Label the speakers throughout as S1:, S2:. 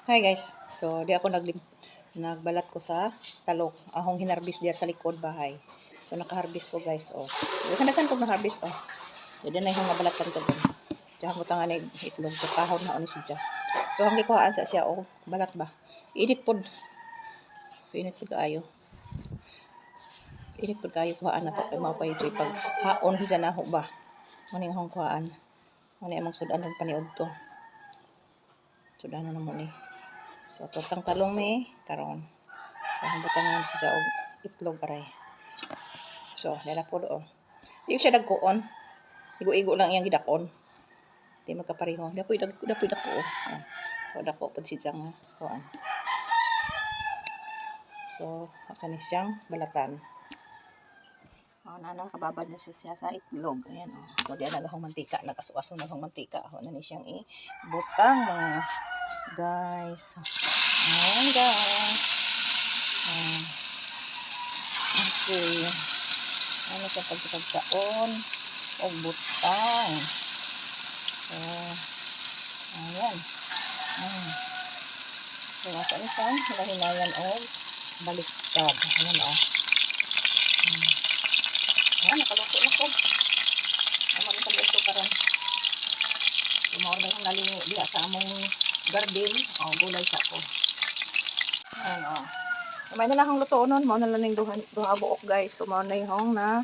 S1: Hi guys. So, di ako nagbalat ko sa talok. Ahong hinarbis diya sa likod bahay. So, nakaharbis ko guys. Oh. Hanagan ko na-harvest. Oh. Jadi na yung nabalatan ko dun. Diyan ko tangan itlog. Kapahon na ni siya. So, hanggang kuhaan sa siya. Oh, balat ba? Init pod. Init pod kaayo. Init pod kaayo kuhaan na to. Kaya mapay ito. Pag haon siya na ho ba? Maning hong kuhaan. Maning amang sudan ng paniod to. Sudan na naman eh. So, tutang talong ni karon. Hambutan nga siya og itlog paray. So, nila po do. Di siya dagkoon. Igo-igo lang iyang gidakon. Di magkapareho. Dapoy dako. So, dako pod siya nga kuan. So, asa ni siyang balatan. Oh, nana kababad na siya sa itlog. Ayan oh. So, diyan nagahong mantika, nagasuaso nagahong mantika. Oh, nani siyang ibutang mga guys. Ayan guys. Okay. Ano sa pagkakataon o butang. Ayan. So, nasa isang hinayan o baliktad. Ayan o. Ayan, nakaluto na ko. Naman nakaluto ka rin. Tumawag na yung nalingo diya sa among garden. O, gulay sa ko. Ayan o. Kamay na lang ang luto nun. Mao na lang yung duha buok guys. So, mao na yung na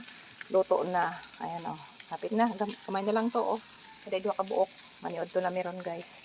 S1: luto na. Ayan o. Kapit na. Kamay na lang to o. Kada duha ka buok. Maniod to na meron guys.